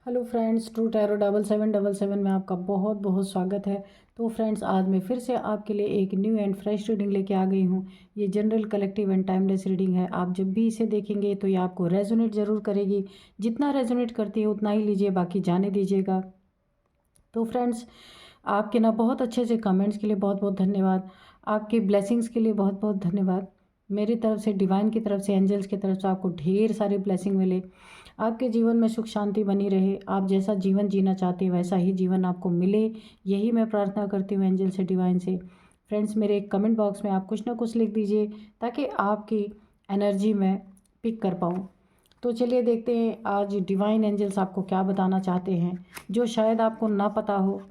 Hello friends, true tarot 7777 में आपका बहुत बहुत स्वागत है। तो फ्रेंड्स, आज मैं फिर से आपके लिए एक न्यू एंड फ्रेश रीडिंग लेके आ गई हूँ। ये general, collective and timeless reading है। आप जब भी इसे देखेंगे तो ये आपको रेजोनेट ज़रूर करेगी। जितना रेजोनेट करती है उतना ही लीजिए, बाकी जाने दीजिएगा। तो फ्रेंड्स, आपके ना बहुत अच्छे से कमेंट्स के लिए बहुत बहुत धन्यवाद। आपके ब्लेसिंग्स के लिए बहुत बहुत धन्यवाद। मेरी तरफ से, डिवाइन की तरफ से, एंजल्स की तरफ से आपको ढेर सारी ब्लेसिंग मिले। आपके जीवन में सुख शांति बनी रहे। आप जैसा जीवन जीना चाहते हैं वैसा ही जीवन आपको मिले, यही मैं प्रार्थना करती हूँ एंजल से, डिवाइन से। फ्रेंड्स, मेरे कमेंट बॉक्स में आप कुछ ना कुछ लिख दीजिए ताकि आपकी एनर्जी मैं पिक कर पाऊँ। तो चलिए देखते हैं आज डिवाइन एंजल्स आपको क्या बताना चाहते हैं, जो शायद आपको ना पता हो।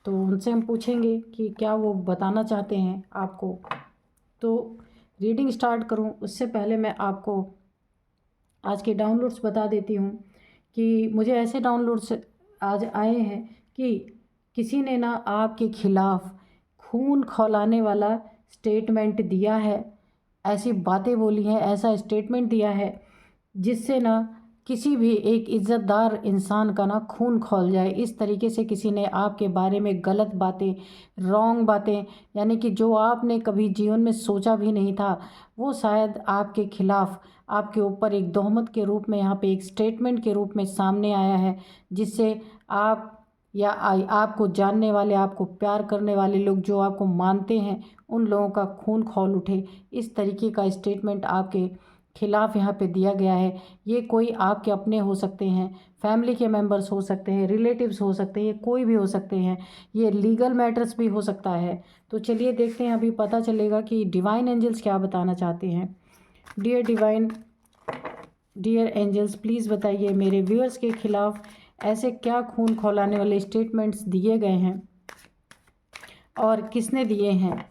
तो उनसे हम पूछेंगे कि क्या वो बताना चाहते हैं आपको। तो रीडिंग स्टार्ट करूं उससे पहले मैं आपको आज के डाउनलोड्स बता देती हूँ कि मुझे ऐसे डाउनलोड्स आज आए हैं कि किसी ने ना आपके खिलाफ खून खौलाने वाला स्टेटमेंट दिया है, ऐसी बातें बोली हैं, ऐसा स्टेटमेंट दिया है जिससे ना किसी भी एक इज़्ज़तदार इंसान का ना खून खौल जाए। इस तरीके से किसी ने आपके बारे में गलत बातें, रॉन्ग बातें, यानी कि जो आपने कभी जीवन में सोचा भी नहीं था, वो शायद आपके खिलाफ, आपके ऊपर एक तोहमत के रूप में, यहाँ पे एक स्टेटमेंट के रूप में सामने आया है, जिससे आप या आपको जानने वाले, आपको प्यार करने वाले लोग, जो आपको मानते हैं, उन लोगों का खून खौल उठे। इस तरीके का स्टेटमेंट आपके खिलाफ यहाँ पे दिया गया है। ये कोई आपके अपने हो सकते हैं, फैमिली के मेंबर्स हो सकते हैं, रिलेटिव्स हो सकते हैं, ये कोई भी हो सकते हैं, ये लीगल मैटर्स भी हो सकता है। तो चलिए देखते हैं, अभी पता चलेगा कि डिवाइन एंजल्स क्या बताना चाहते हैं। Dear divine, dear angels, please बताइए मेरे व्यूअर्स के खिलाफ ऐसे क्या खून खौलाने वाले स्टेटमेंट्स दिए गए हैं और किसने दिए हैं।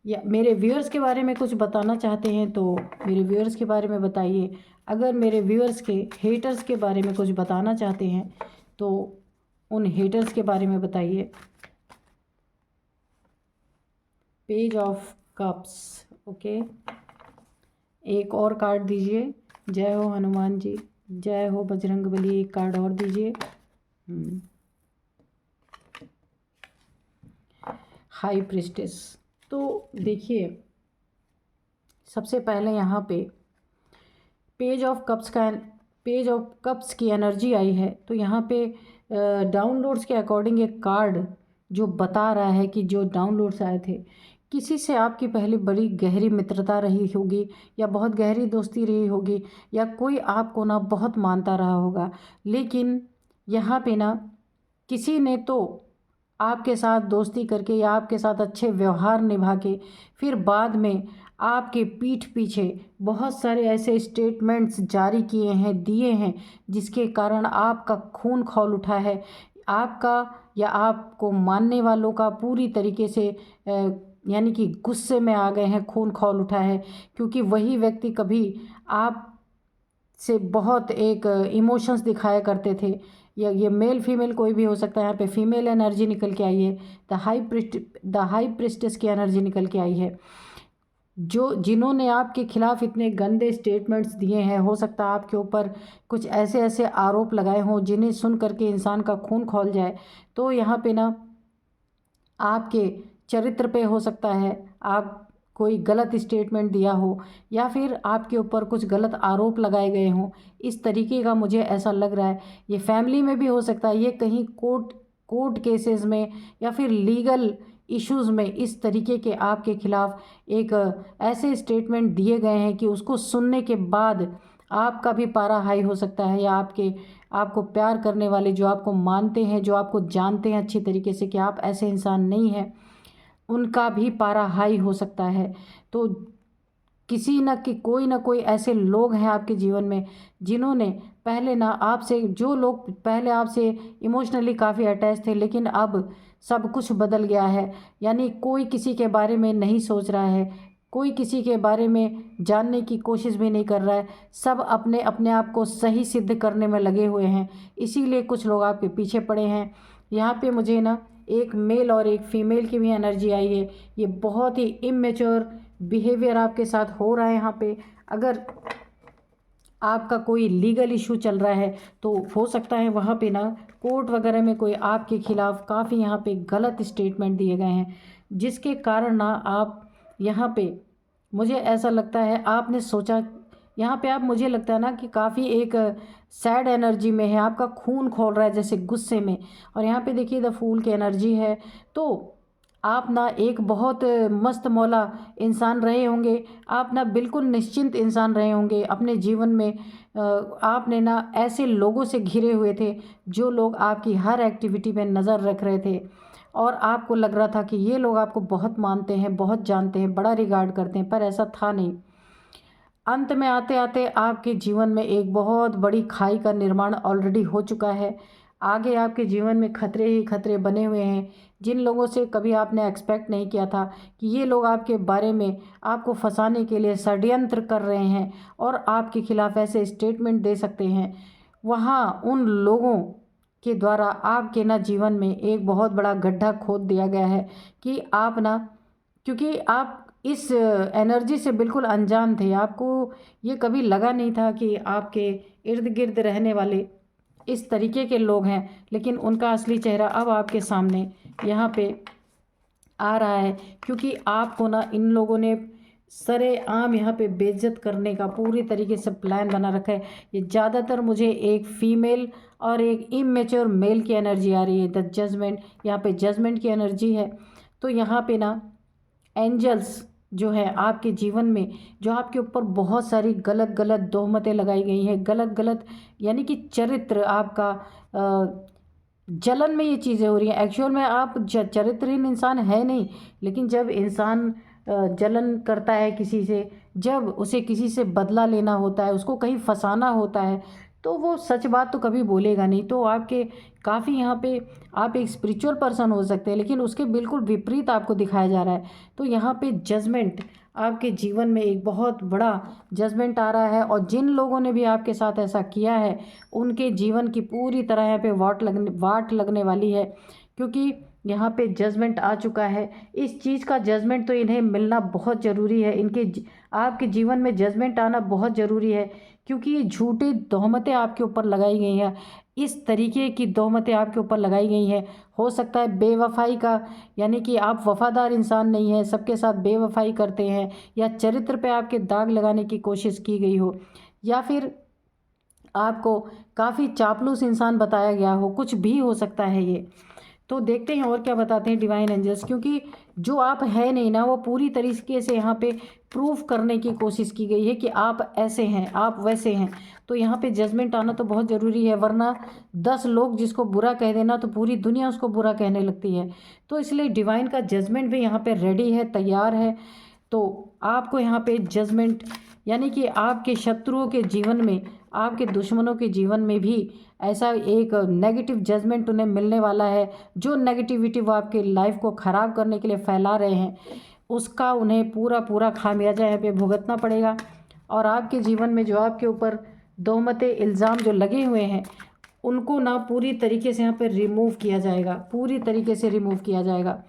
या मेरे व्यूअर्स के बारे में कुछ बताना चाहते हैं तो मेरे व्यूअर्स के बारे में बताइए। अगर मेरे व्यूअर्स के हेटर्स के बारे में कुछ बताना चाहते हैं तो उन हेटर्स के बारे में बताइए। Page of cups, okay. एक और कार्ड दीजिए। जय हो हनुमान जी, जय हो बजरंगबली। एक कार्ड और दीजिए। High priestess. तो देखिए, सबसे पहले यहाँ पे पेज ऑफ कप्स की एनर्जी आई है। तो यहाँ पे डाउनलोड्स के अकॉर्डिंग एक कार्ड जो बता रहा है कि जो डाउनलोड्स आए थे, किसी से आपकी पहले बड़ी गहरी मित्रता रही होगी, या बहुत गहरी दोस्ती रही होगी, या कोई आपको ना बहुत मानता रहा होगा। लेकिन यहाँ पे ना किसी ने तो आपके साथ दोस्ती करके या आपके साथ अच्छे व्यवहार निभा के फिर बाद में आपके पीठ पीछे बहुत सारे ऐसे स्टेटमेंट्स जारी किए हैं, दिए हैं, जिसके कारण आपका खून खौल उठा है। आपका या आपको मानने वालों का पूरी तरीके से यानी कि गुस्से में आ गए हैं, खून खौल उठा है, क्योंकि वही व्यक्ति कभी आप से बहुत एक इमोशंस दिखाया करते थे। या ये मेल फीमेल कोई भी हो सकता है। यहाँ पे फीमेल एनर्जी निकल के आई है। द हाई प्रिस्टेस की एनर्जी निकल के आई है। जो जिन्होंने आपके खिलाफ इतने गंदे स्टेटमेंट्स दिए हैं, हो सकता है आपके ऊपर कुछ ऐसे ऐसे आरोप लगाए हों जिन्हें सुन करके इंसान का खून खौल जाए। तो यहाँ पे ना आपके चरित्र पे हो सकता है आप कोई गलत स्टेटमेंट दिया हो, या फिर आपके ऊपर कुछ गलत आरोप लगाए गए हों। इस तरीके का मुझे ऐसा लग रहा है। ये फैमिली में भी हो सकता है, ये कहीं कोर्ट केसेस में या फिर लीगल इश्यूज़ में इस तरीके के आपके खिलाफ एक ऐसे स्टेटमेंट दिए गए हैं कि उसको सुनने के बाद आपका भी पारा हाई हो सकता है, या आपको प्यार करने वाले, जो आपको मानते हैं, जो आपको जानते हैं अच्छी तरीके से कि आप ऐसे इंसान नहीं हैं, उनका भी पारा हाई हो सकता है। तो किसी न कि कोई ना कोई ऐसे लोग हैं आपके जीवन में जिन्होंने पहले ना आपसे, जो लोग पहले आपसे इमोशनली काफ़ी अटैच थे, लेकिन अब सब कुछ बदल गया है। यानी कोई किसी के बारे में नहीं सोच रहा है, कोई किसी के बारे में जानने की कोशिश भी नहीं कर रहा है। सब अपने अपने आप को सही सिद्ध करने में लगे हुए हैं, इसीलिए कुछ लोग आपके पीछे पड़े हैं। यहाँ पे मुझे ना एक मेल और एक फीमेल की भी एनर्जी आई है। ये बहुत ही इमेच्योर बिहेवियर आपके साथ हो रहा है यहाँ पे। अगर आपका कोई लीगल इशू चल रहा है तो हो सकता है वहाँ पे ना कोर्ट वगैरह में कोई आपके खिलाफ़ काफ़ी यहाँ पे गलत स्टेटमेंट दिए गए हैं, जिसके कारण ना आप यहाँ पे, मुझे ऐसा लगता है आपने सोचा, यहाँ पे आप, मुझे लगता है ना कि काफ़ी एक सैड एनर्जी में है, आपका खून खौल रहा है जैसे गुस्से में। और यहाँ पे देखिए द फूल की एनर्जी है, तो आप ना एक बहुत मस्त मौला इंसान रहे होंगे, आप ना बिल्कुल निश्चिंत इंसान रहे होंगे अपने जीवन में। आपने ना ऐसे लोगों से घिरे हुए थे जो लोग आपकी हर एक्टिविटी पे नज़र रख रहे थे, और आपको लग रहा था कि ये लोग आपको बहुत मानते हैं, बहुत जानते हैं, बड़ा रिगार्ड करते हैं, पर ऐसा था नहीं। अंत में आते आते आपके जीवन में एक बहुत बड़ी खाई का निर्माण ऑलरेडी हो चुका है। आगे आपके जीवन में खतरे ही खतरे बने हुए हैं, जिन लोगों से कभी आपने एक्सपेक्ट नहीं किया था कि ये लोग आपके बारे में आपको फंसाने के लिए षड्यंत्र कर रहे हैं और आपके खिलाफ़ ऐसे स्टेटमेंट दे सकते हैं। वहाँ उन लोगों के द्वारा आपके ना जीवन में एक बहुत बड़ा गड्ढा खोद दिया गया है कि आप ना, क्योंकि आप इस एनर्जी से बिल्कुल अनजान थे, आपको ये कभी लगा नहीं था कि आपके इर्द गिर्द रहने वाले इस तरीके के लोग हैं, लेकिन उनका असली चेहरा अब आपके सामने यहाँ पे आ रहा है, क्योंकि आपको ना इन लोगों ने सरेआम यहाँ पे बेइज्जत करने का पूरी तरीके से प्लान बना रखा है। ये ज़्यादातर मुझे एक फ़ीमेल और एक इमेच्योर मेल की एनर्जी आ रही है, द जजमेंट, यहाँ पे जजमेंट की एनर्जी है। तो यहाँ पे ना एंजल्स जो है आपके जीवन में, जो आपके ऊपर बहुत सारी गलत गलत तोहमतें लगाई गई हैं, गलत गलत यानी कि चरित्र आपका जलन में ये चीज़ें हो रही हैं। एक्चुअल में आप चरित्रहीन इंसान है नहीं, लेकिन जब इंसान जलन करता है किसी से, जब उसे किसी से बदला लेना होता है, उसको कहीं फंसाना होता है, तो वो सच बात तो कभी बोलेगा नहीं। तो आपके काफ़ी यहाँ पे आप एक स्पिरिचुअल पर्सन हो सकते हैं, लेकिन उसके बिल्कुल विपरीत आपको दिखाया जा रहा है। तो यहाँ पे जजमेंट, आपके जीवन में एक बहुत बड़ा जजमेंट आ रहा है, और जिन लोगों ने भी आपके साथ ऐसा किया है उनके जीवन की पूरी तरह यहाँ पे वाट लगने वाली है, क्योंकि यहाँ पे जजमेंट आ चुका है। इस चीज़ का जजमेंट तो इन्हें मिलना बहुत ज़रूरी है, आपके जीवन में जजमेंट आना बहुत ज़रूरी है, क्योंकि ये झूठी तोहमतें आपके ऊपर लगाई गई हैं, इस तरीके की तोहमतें आपके ऊपर लगाई गई हैं। हो सकता है बेवफाई का, यानी कि आप वफ़ादार इंसान नहीं हैं, सबके साथ बेवफाई करते हैं, या चरित्र पे आपके दाग लगाने की कोशिश की गई हो, या फिर आपको काफ़ी चापलूस इंसान बताया गया हो, कुछ भी हो सकता है ये। तो देखते हैं और क्या बताते हैं डिवाइन एंजल्स, क्योंकि जो आप है नहीं ना, वो पूरी तरीके से यहाँ पे प्रूफ करने की कोशिश की गई है कि आप ऐसे हैं, आप वैसे हैं। तो यहाँ पे जजमेंट आना तो बहुत ज़रूरी है, वरना 10 लोग जिसको बुरा कह देना तो पूरी दुनिया उसको बुरा कहने लगती है। तो इसलिए डिवाइन का जजमेंट भी यहाँ पे रेडी है, तैयार है। तो आपको यहाँ पे जजमेंट, यानी कि आपके शत्रुओं के जीवन में, आपके दुश्मनों के जीवन में भी ऐसा एक नेगेटिव जजमेंट उन्हें मिलने वाला है। जो नेगेटिविटी वो आपके लाइफ को ख़राब करने के लिए फैला रहे हैं, उसका उन्हें पूरा पूरा खामियाजा यहाँ पे भुगतना पड़ेगा। और आपके जीवन में जो आपके ऊपर तोहमतें, इल्ज़ाम जो लगे हुए हैं, उनको ना पूरी तरीके से यहाँ पे रिमूव किया जाएगा, पूरी तरीके से रिमूव किया जाएगा।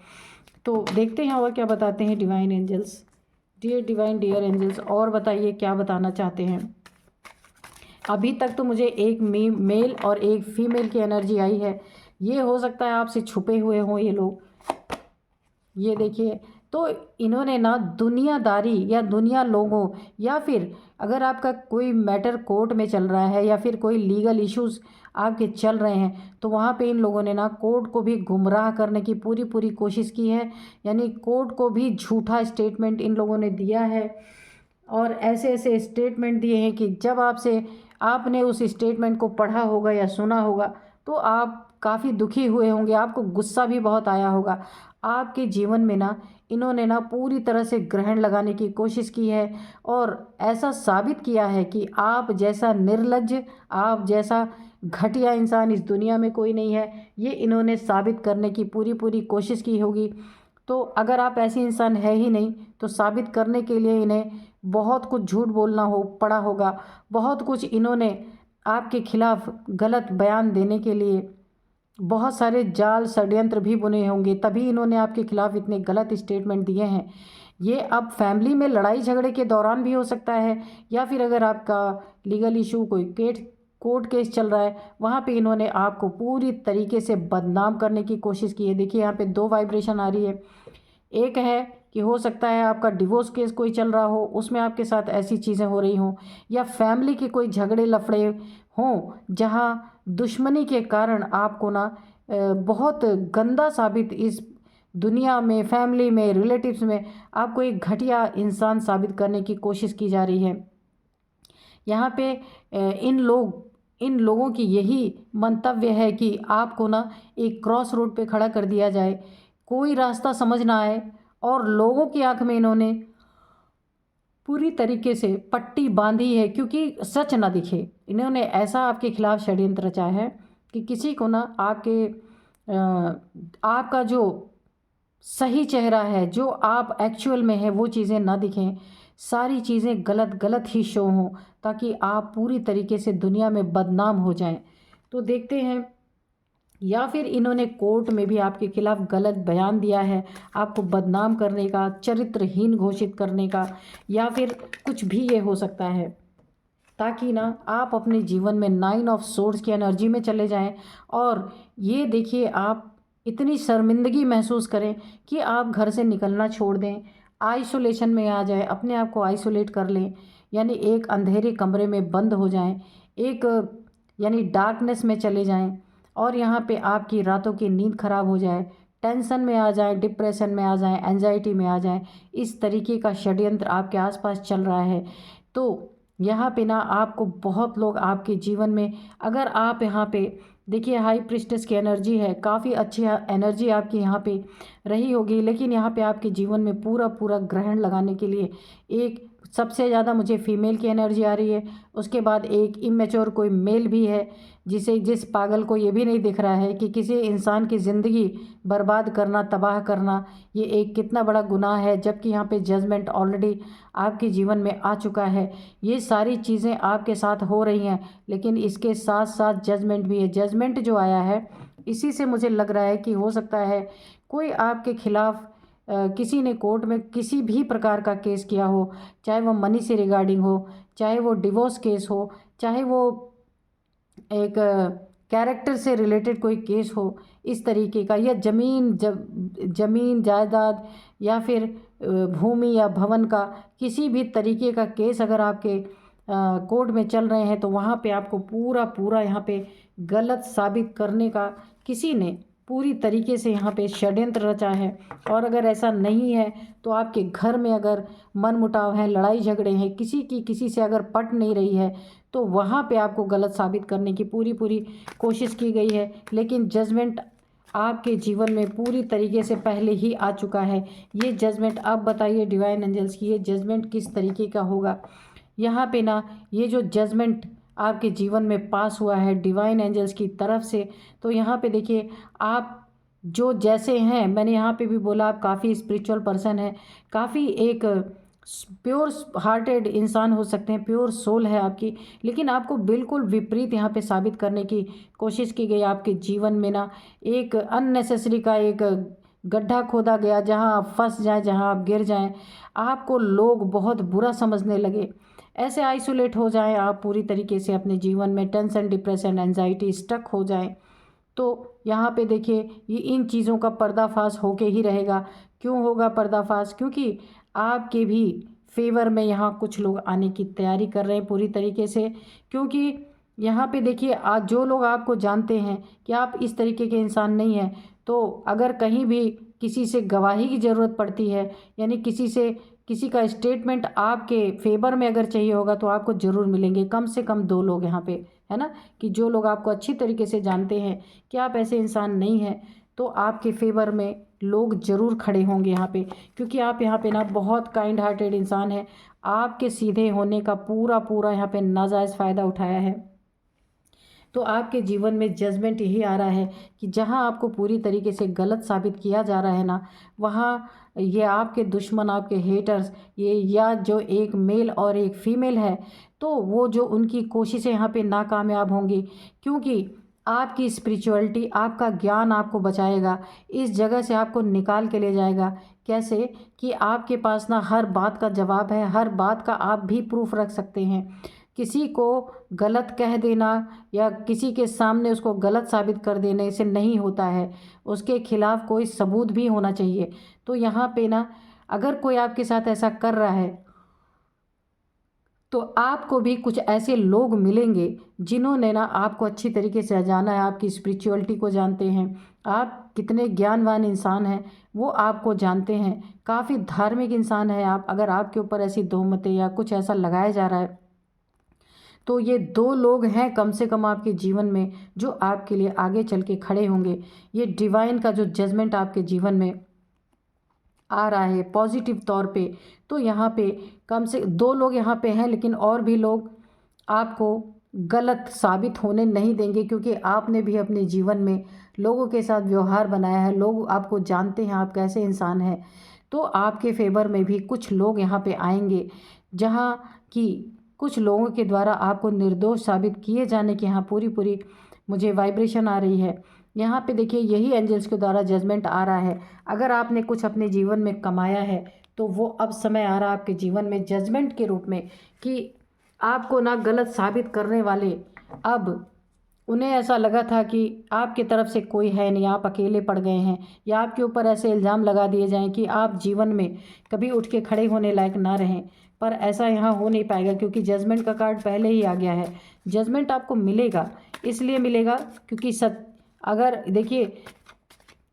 तो देखते हैं और क्या बताते हैं divine angels. Dear divine, dear angels, और बताइए क्या बताना चाहते हैं। अभी तक तो मुझे एक मेल और एक फीमेल की एनर्जी आई है। ये हो सकता है आपसे छुपे हुए हों ये लोग। ये देखिए, तो इन्होंने ना दुनियादारी या दुनिया लोगों, या फिर अगर आपका कोई मैटर कोर्ट में चल रहा है या फिर कोई लीगल इश्यूज़ आपके चल रहे हैं, तो वहाँ पे इन लोगों ने ना कोर्ट को भी गुमराह करने की पूरी पूरी कोशिश की है। यानी कोर्ट को भी झूठा स्टेटमेंट इन लोगों ने दिया है, और ऐसे ऐसे स्टेटमेंट दिए हैं कि जब आपने उस स्टेटमेंट को पढ़ा होगा या सुना होगा तो आप काफ़ी दुखी हुए होंगे, आपको गुस्सा भी बहुत आया होगा। आपके जीवन में ना इन्होंने ना पूरी तरह से ग्रहण लगाने की कोशिश की है, और ऐसा साबित किया है कि आप जैसा निर्लज्ज, आप जैसा घटिया इंसान इस दुनिया में कोई नहीं है। ये इन्होंने साबित करने की पूरी पूरी कोशिश की होगी। तो अगर आप ऐसे इंसान है ही नहीं, तो साबित करने के लिए इन्हें बहुत कुछ झूठ बोलना पड़ा होगा, बहुत कुछ इन्होंने आपके खिलाफ़ गलत बयान देने के लिए बहुत सारे जाल षड्यंत्र भी बुने होंगे, तभी इन्होंने आपके खिलाफ़ इतने गलत स्टेटमेंट दिए हैं। ये अब फैमिली में लड़ाई झगड़े के दौरान भी हो सकता है, या फिर अगर आपका लीगल इशू कोई कोर्ट केस चल रहा है, वहाँ पे इन्होंने आपको पूरी तरीके से बदनाम करने की कोशिश की है। देखिए यहाँ पे 2 वाइब्रेशन आ रही है। एक है कि हो सकता है आपका डिवोर्स केस कोई चल रहा हो, उसमें आपके साथ ऐसी चीज़ें हो रही हों, या फैमिली के कोई झगड़े लफड़े हों जहाँ दुश्मनी के कारण आपको ना बहुत गंदा साबित इस दुनिया में, फैमिली में, रिलेटिव्स में आपको एक घटिया इंसान साबित करने की कोशिश की जा रही है। यहाँ पे इन लोगों की यही मंतव्य है कि आपको ना एक क्रॉस रोड पे खड़ा कर दिया जाए, कोई रास्ता समझ ना आए, और लोगों की आंख में इन्होंने पूरी तरीके से पट्टी बांधी है क्योंकि सच ना दिखे। इन्होंने ऐसा आपके खिलाफ षड्यंत्र रचा है कि किसी को ना आपका जो सही चेहरा है, जो आप एक्चुअल में है, वो चीज़ें ना दिखें, सारी चीज़ें गलत गलत ही शो हों, ताकि आप पूरी तरीके से दुनिया में बदनाम हो जाएं। तो देखते हैं, या फिर इन्होंने कोर्ट में भी आपके खिलाफ गलत बयान दिया है, आपको बदनाम करने का, चरित्रहीन घोषित करने का, या फिर कुछ भी ये हो सकता है, ताकि ना आप अपने जीवन में 9 ऑफ सोर्ड्स की एनर्जी में चले जाएं, और ये देखिए आप इतनी शर्मिंदगी महसूस करें कि आप घर से निकलना छोड़ दें, आइसोलेशन में आ जाए, अपने आप को आइसोलेट कर लें, यानी एक अंधेरे कमरे में बंद हो जाएं, एक यानी डार्कनेस में चले जाएं, और यहाँ पे आपकी रातों की नींद खराब हो जाए, टेंशन में आ जाए, डिप्रेशन में आ जाए, एंजाइटी में आ जाए। इस तरीके का षड्यंत्र आपके आसपास चल रहा है। तो यहाँ पे ना आपको बहुत लोग आपके जीवन में, अगर आप यहाँ पे देखिए हाई प्रिस्टेस की एनर्जी है, काफ़ी अच्छी एनर्जी आपकी यहाँ पे रही होगी, लेकिन यहाँ पे आपके जीवन में पूरा पूरा ग्रहण लगाने के लिए एक सबसे ज़्यादा मुझे फीमेल की एनर्जी आ रही है, उसके बाद एक इमेच्योर कोई मेल भी है, जिस पागल को ये भी नहीं दिख रहा है कि किसी इंसान की ज़िंदगी बर्बाद करना, तबाह करना, ये एक कितना बड़ा गुनाह है, जबकि यहाँ पे जजमेंट ऑलरेडी आपके जीवन में आ चुका है। ये सारी चीज़ें आपके साथ हो रही हैं, लेकिन इसके साथ साथ जजमेंट भी है। जजमेंट जो आया है, इसी से मुझे लग रहा है कि हो सकता है कोई आपके खिलाफ किसी ने कोर्ट में किसी भी प्रकार का केस किया हो, चाहे वो मनी से रिगार्डिंग हो, चाहे वो डिवोर्स केस हो, चाहे वो एक कैरेक्टर से रिलेटेड कोई केस हो इस तरीके का, या ज़मीन जायदाद, या फिर भूमि या भवन का किसी भी तरीके का केस अगर आपके कोर्ट में चल रहे हैं, तो वहाँ पे आपको पूरा पूरा यहाँ पे गलत साबित करने का किसी ने पूरी तरीके से यहाँ पे षड्यंत्र रचा है। और अगर ऐसा नहीं है तो आपके घर में अगर मनमुटाव है, लड़ाई झगड़े हैं, किसी से अगर पट नहीं रही है, तो वहाँ पे आपको गलत साबित करने की पूरी कोशिश की गई है। लेकिन जजमेंट आपके जीवन में पूरी तरीके से पहले ही आ चुका है। ये जजमेंट अब बताइए डिवाइन एंजल्स की, ये जजमेंट किस तरीके का होगा। यहाँ पे ना ये जो जजमेंट आपके जीवन में पास हुआ है डिवाइन एंजल्स की तरफ से, तो यहाँ पे देखिए आप जो जैसे हैं, मैंने यहाँ पे भी बोला आप काफ़ी स्पिरिचुअल पर्सन हैं, काफ़ी एक प्योर हार्टेड इंसान हो सकते हैं, प्योर सोल है आपकी, लेकिन आपको बिल्कुल विपरीत यहाँ पे साबित करने की कोशिश की गई। आपके जीवन में ना एक अननेसेसरी का एक गड्ढा खोदा गया, जहाँ आप फंस जाएं, जहाँ आप गिर जाएं, आपको लोग बहुत बुरा समझने लगे, ऐसे आइसोलेट हो जाएं आप पूरी तरीके से अपने जीवन में, टेंशन, डिप्रेशन, एंजाइटी, स्टक हो जाएं। तो यहाँ पे देखिए ये इन चीज़ों का पर्दाफाश होके ही रहेगा। क्यों होगा पर्दाफाश? क्योंकि आपके भी फेवर में यहाँ कुछ लोग आने की तैयारी कर रहे हैं पूरी तरीके से। क्योंकि यहाँ पे देखिए आज जो लोग आपको जानते हैं कि आप इस तरीके के इंसान नहीं हैं, तो अगर कहीं भी किसी से गवाही की ज़रूरत पड़ती है, यानी किसी का स्टेटमेंट आपके फेवर में अगर चाहिए होगा, तो आपको ज़रूर मिलेंगे कम से कम 2 लोग यहाँ पे, है ना, कि जो लोग आपको अच्छी तरीके से जानते हैं कि आप ऐसे इंसान नहीं हैं, तो आपके फेवर में लोग ज़रूर खड़े होंगे यहाँ पे। क्योंकि आप यहाँ पे ना बहुत काइंड हार्टेड इंसान हैं, आपके सीधे होने का पूरा पूरा यहाँ पे नाजायज़ फ़ायदा उठाया है। तो आपके जीवन में जजमेंट यही आ रहा है कि जहाँ आपको पूरी तरीके से गलत साबित किया जा रहा है ना, वहाँ ये आपके दुश्मन, आपके हेटर्स, ये या जो एक मेल और एक फीमेल है, तो वो जो उनकी कोशिशें यहाँ पे नाकामयाब होंगी। क्योंकि आपकी स्पिरिचुअलिटी, आपका ज्ञान आपको बचाएगा, इस जगह से आपको निकाल के ले जाएगा। कैसे कि आपके पास ना हर बात का जवाब है, हर बात का आप भी प्रूफ रख सकते हैं। किसी को गलत कह देना या किसी के सामने उसको गलत साबित कर देने से नहीं होता है, उसके खिलाफ कोई सबूत भी होना चाहिए। तो यहाँ पे ना अगर कोई आपके साथ ऐसा कर रहा है तो आपको भी कुछ ऐसे लोग मिलेंगे जिन्होंने ना आपको अच्छी तरीके से जाना है, आपकी स्पिरिचुअलिटी को जानते हैं, आप कितने ज्ञानवान इंसान हैं वो आपको जानते हैं, काफ़ी धार्मिक इंसान है आप। अगर आपके ऊपर ऐसी तोहमतें या कुछ ऐसा लगाया जा रहा है तो ये दो लोग हैं कम से कम आपके जीवन में जो आपके लिए आगे चल के खड़े होंगे। ये डिवाइन का जो जजमेंट आपके जीवन में आ रहा है पॉजिटिव तौर पे, तो यहाँ पे कम से दो लोग यहाँ पे हैं, लेकिन और भी लोग आपको गलत साबित होने नहीं देंगे, क्योंकि आपने भी अपने जीवन में लोगों के साथ व्यवहार बनाया है, लोग आपको जानते हैं आप कैसे इंसान हैं। तो आपके फेवर में भी कुछ लोग यहाँ पे आएंगे जहाँ की कुछ लोगों के द्वारा आपको निर्दोष साबित किए जाने की यहाँ पूरी पूरी मुझे वाइब्रेशन आ रही है। यहाँ पे देखिए यही एंजल्स के द्वारा जजमेंट आ रहा है। अगर आपने कुछ अपने जीवन में कमाया है तो वो अब समय आ रहा है आपके जीवन में जजमेंट के रूप में कि आपको ना गलत साबित करने वाले, अब उन्हें ऐसा लगा था कि आपकी तरफ से कोई है नहीं, आप अकेले पड़ गए हैं, या आपके ऊपर ऐसे इल्ज़ाम लगा दिए जाएं कि आप जीवन में कभी उठ के खड़े होने लायक ना रहें। पर ऐसा यहाँ हो नहीं पाएगा क्योंकि जजमेंट का कार्ड पहले ही आ गया है। जजमेंट आपको मिलेगा, इसलिए मिलेगा क्योंकि अगर देखिए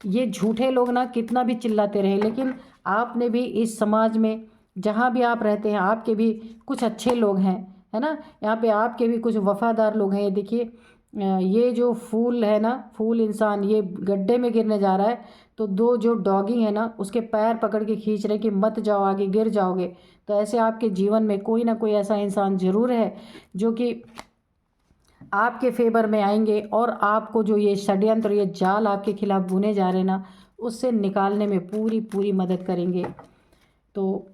ये झूठे लोग ना कितना भी चिल्लाते रहे, लेकिन आपने भी इस समाज में जहाँ भी आप रहते हैं आपके भी कुछ अच्छे लोग हैं, है ना। यहाँ पे आपके भी कुछ वफादार लोग हैं। ये देखिए ये जो फूल है ना, फूल इंसान ये गड्ढे में गिरने जा रहा है, तो दो जो डॉगी है ना उसके पैर पकड़ के खींच रहे कि मत जाओ आगे, गिर जाओगे। तो ऐसे आपके जीवन में कोई ना कोई ऐसा इंसान ज़रूर है जो कि आपके फेवर में आएंगे और आपको जो ये षड्यंत्र, ये जाल आपके खिलाफ बुने जा रहे हैं ना, उससे निकालने में पूरी पूरी मदद करेंगे। तो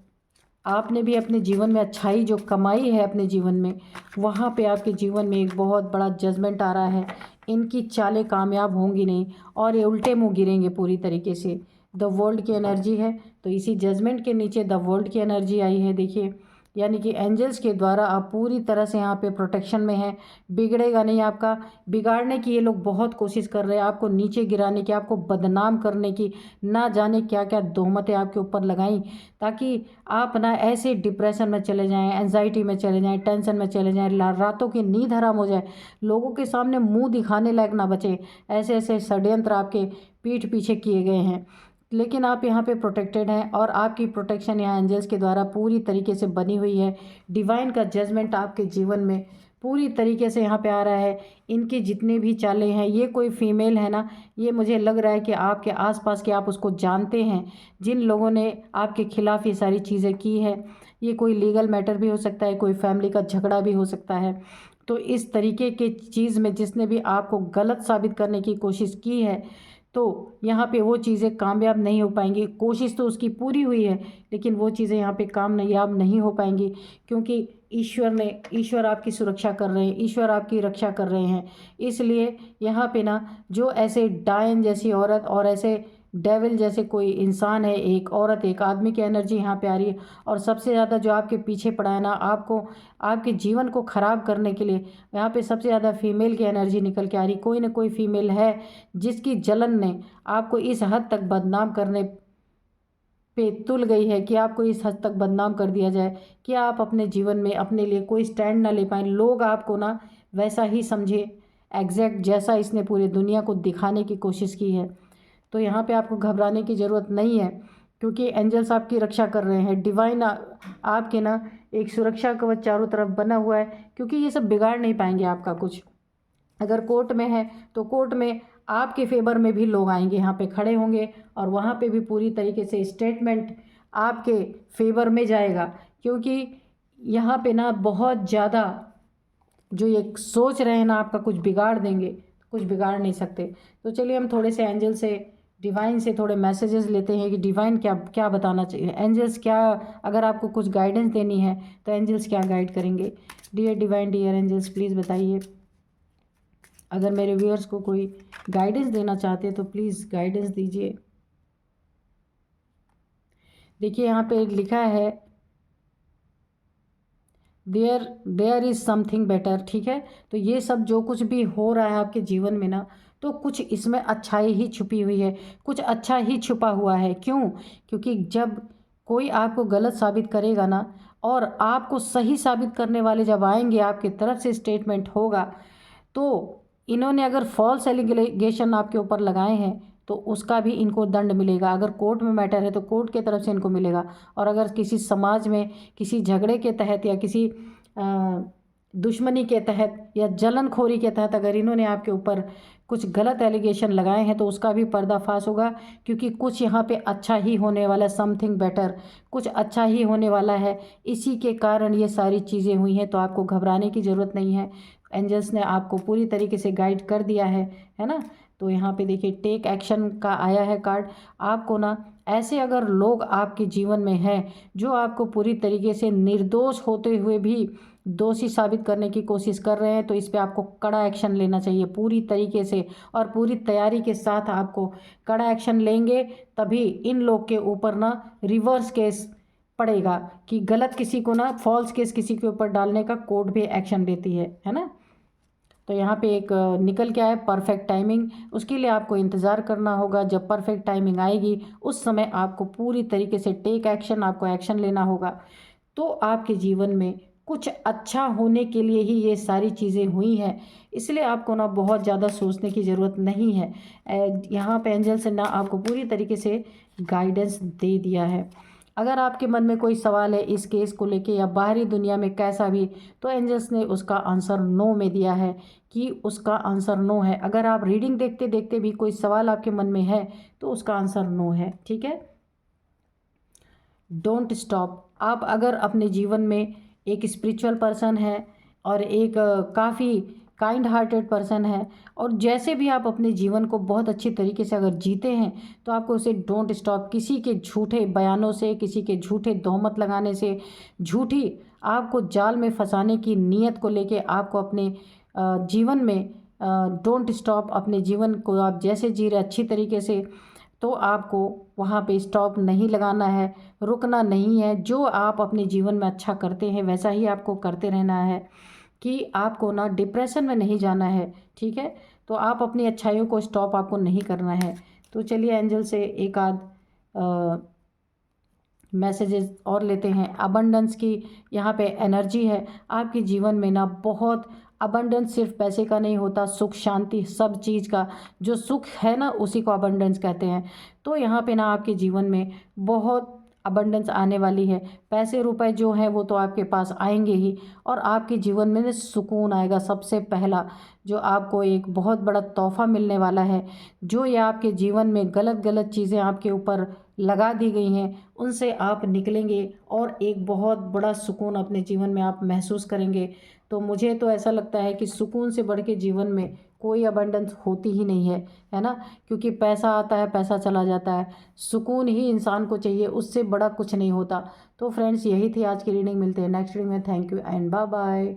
आपने भी अपने जीवन में अच्छाई जो कमाई है अपने जीवन में, वहाँ पे आपके जीवन में एक बहुत बड़ा जजमेंट आ रहा है। इनकी चालें कामयाब होंगी नहीं और ये उल्टे मुँह गिरेंगे पूरी तरीके से। द वर्ल्ड की एनर्जी है, तो इसी जजमेंट के नीचे द वर्ल्ड की एनर्जी आई है देखिए, यानी कि एंजल्स के द्वारा आप पूरी तरह से यहाँ पे प्रोटेक्शन में हैं। बिगड़ेगा नहीं आपका, बिगाड़ने की ये लोग बहुत कोशिश कर रहे हैं, आपको नीचे गिराने की, आपको बदनाम करने की, ना जाने क्या क्या तोहमतें आपके ऊपर लगाई ताकि आप ना ऐसे डिप्रेशन में चले जाएं, एंजाइटी में चले जाएं, टेंशन में चले जाएं, रातों की नींद हराम हो जाए, लोगों के सामने मुंह दिखाने लायक ना बचे। ऐसे ऐसे षड्यंत्र आपके पीठ पीछे किए गए हैं, लेकिन आप यहाँ पे प्रोटेक्टेड हैं और आपकी प्रोटेक्शन यहाँ एंजल्स के द्वारा पूरी तरीके से बनी हुई है। डिवाइन का जजमेंट आपके जीवन में पूरी तरीके से यहाँ पे आ रहा है। इनकी जितनी भी चालें हैं, ये कोई फीमेल है ना, ये मुझे लग रहा है कि आपके आसपास के आप उसको जानते हैं, जिन लोगों ने आपके खिलाफ़ ये सारी चीज़ें की है। ये कोई लीगल मैटर भी हो सकता है, कोई फैमिली का झगड़ा भी हो सकता है। तो इस तरीके के चीज़ में जिसने भी आपको गलत साबित करने की कोशिश की है, तो यहाँ पे वो चीज़ें कामयाब नहीं हो पाएंगी। कोशिश तो उसकी पूरी हुई है, लेकिन वो चीज़ें यहाँ पे कामयाब नहीं हो पाएंगी, क्योंकि ईश्वर आपकी सुरक्षा कर रहे हैं, ईश्वर आपकी रक्षा कर रहे हैं। इसलिए यहाँ पे ना जो ऐसे डायन जैसी औरत और ऐसे डेविल जैसे कोई इंसान है, एक औरत एक आदमी की एनर्जी यहाँ पे आ रही है, और सबसे ज़्यादा जो आपके पीछे पड़ा है ना, आपको आपके जीवन को ख़राब करने के लिए, यहाँ पे सबसे ज़्यादा फीमेल की एनर्जी निकल के आ रही। कोई ना कोई फीमेल है जिसकी जलन ने आपको इस हद तक बदनाम करने पे तुल गई है कि आपको इस हद तक बदनाम कर दिया जाए कि आप अपने जीवन में अपने लिए कोई स्टैंड ना ले पाएँ, लोग आपको ना वैसा ही समझे एग्जैक्ट जैसा इसने पूरी दुनिया को दिखाने की कोशिश की है। तो यहाँ पे आपको घबराने की ज़रूरत नहीं है, क्योंकि एंजल्स आपकी रक्षा कर रहे हैं। डिवाइन आपके ना एक सुरक्षा कवच चारों तरफ बना हुआ है, क्योंकि ये सब बिगाड़ नहीं पाएंगे आपका कुछ। अगर कोर्ट में है तो कोर्ट में आपके फेवर में भी लोग आएंगे, यहाँ पे खड़े होंगे, और वहाँ पे भी पूरी तरीके से स्टेटमेंट आपके फेवर में जाएगा, क्योंकि यहाँ पे ना बहुत ज़्यादा जो ये सोच रहे हैं ना आपका कुछ बिगाड़ देंगे, कुछ बिगाड़ नहीं सकते। तो चलिए हम थोड़े से एंजल से, डिवाइन से थोड़े मैसेजेस लेते हैं कि डिवाइन क्या क्या बताना चाहिए, एंजल्स क्या, अगर आपको कुछ गाइडेंस देनी है तो एंजल्स क्या गाइड करेंगे। Dear divine, dear angels, please बताइए। अगर मेरे व्यूअर्स को कोई गाइडेंस देना चाहते हैं तो प्लीज़ गाइडेंस दीजिए। देखिए यहाँ पे लिखा है देयर इज़ समथिंग बेटर, ठीक है। तो ये सब जो कुछ भी हो रहा है आपके जीवन में ना, तो कुछ इसमें अच्छाई ही छुपी हुई है, कुछ अच्छा ही छुपा हुआ है। क्यों? क्योंकि जब कोई आपको गलत साबित करेगा ना, और आपको सही साबित करने वाले जब आएंगे, आपकी तरफ से स्टेटमेंट होगा, तो इन्होंने अगर फॉल्स एलिगेशन आपके ऊपर लगाए हैं तो उसका भी इनको दंड मिलेगा। अगर कोर्ट में मैटर है तो कोर्ट के तरफ से इनको मिलेगा, और अगर किसी समाज में किसी झगड़े के तहत या किसी दुश्मनी के तहत या जलनखोरी के तहत अगर इन्होंने आपके ऊपर कुछ गलत एलिगेशन लगाए हैं तो उसका भी पर्दाफाश होगा। क्योंकि कुछ यहाँ पे अच्छा ही होने वाला है, समथिंग बेटर, कुछ अच्छा ही होने वाला है। इसी के कारण ये सारी चीज़ें हुई हैं, तो आपको घबराने की ज़रूरत नहीं है। एंजल्स ने आपको पूरी तरीके से गाइड कर दिया है ना। तो यहाँ पे देखिए टेक एक्शन का आया है कार्ड। आपको ना ऐसे अगर लोग आपके जीवन में हैं जो आपको पूरी तरीके से निर्दोष होते हुए भी दोषी साबित करने की कोशिश कर रहे हैं, तो इस पे आपको कड़ा एक्शन लेना चाहिए पूरी तरीके से, और पूरी तैयारी के साथ आपको कड़ा एक्शन लेंगे तभी इन लोग के ऊपर ना रिवर्स केस पड़ेगा। कि गलत किसी को ना, फॉल्स केस किसी के ऊपर डालने का कोर्ट भी एक्शन लेती है ना। तो यहाँ पे एक निकल के आया परफेक्ट टाइमिंग। उसके लिए आपको इंतज़ार करना होगा, जब परफेक्ट टाइमिंग आएगी उस समय आपको पूरी तरीके से टेक एक्शन, आपको एक्शन लेना होगा। तो आपके जीवन में कुछ अच्छा होने के लिए ही ये सारी चीज़ें हुई हैं, इसलिए आपको ना बहुत ज़्यादा सोचने की ज़रूरत नहीं है। यहाँ पे एंजल्स ने ना आपको पूरी तरीके से गाइडेंस दे दिया है। अगर आपके मन में कोई सवाल है इस केस को लेके या बाहरी दुनिया में कैसा भी, तो एंजल्स ने उसका आंसर नो में दिया है कि उसका आंसर नो है। अगर आप रीडिंग देखते देखते भी कोई सवाल आपके मन में है तो उसका आंसर नो है, ठीक है। Don't stop. आप अगर अपने जीवन में एक स्पिरिचुअल पर्सन है और एक काफ़ी काइंड हार्टेड पर्सन है, और जैसे भी आप अपने जीवन को बहुत अच्छी तरीके से अगर जीते हैं, तो आपको उसे डोंट स्टॉप, किसी के झूठे बयानों से, किसी के झूठे तोहमत लगाने से, झूठी आपको जाल में फंसाने की नीयत को लेके आपको अपने जीवन में डोंट स्टॉप, अपने जीवन को आप जैसे जी रहे अच्छी तरीके से, तो आपको वहाँ पे स्टॉप नहीं लगाना है, रुकना नहीं है। जो आप अपने जीवन में अच्छा करते हैं वैसा ही आपको करते रहना है, कि आपको ना डिप्रेशन में नहीं जाना है, ठीक है। तो आप अपनी अच्छाइयों को स्टॉप आपको नहीं करना है। तो चलिए एंजल से एक आध मैसेजेस और लेते हैं। अबंडेंस की यहाँ पे एनर्जी है आपके जीवन में ना, बहुत अबंडेंस सिर्फ पैसे का नहीं होता, सुख शांति सब चीज़ का जो सुख है ना उसी को अबंडेंस कहते हैं। तो यहाँ पे ना आपके जीवन में बहुत अबंडेंस आने वाली है। पैसे रुपए जो हैं वो तो आपके पास आएंगे ही, और आपके जीवन में ना सुकून आएगा। सबसे पहला जो आपको एक बहुत बड़ा तोहफा मिलने वाला है, जो ये आपके जीवन में गलत गलत चीज़ें आपके ऊपर लगा दी गई हैं उनसे आप निकलेंगे, और एक बहुत बड़ा सुकून अपने जीवन में आप महसूस करेंगे। तो मुझे तो ऐसा लगता है कि सुकून से बढ़ के जीवन में कोई अबंडेंस होती ही नहीं है ना। क्योंकि पैसा आता है, पैसा चला जाता है, सुकून ही इंसान को चाहिए, उससे बड़ा कुछ नहीं होता। तो फ्रेंड्स यही थी आज की रीडिंग, मिलते हैं नेक्स्ट रीडिंग में। Thank you and bye bye.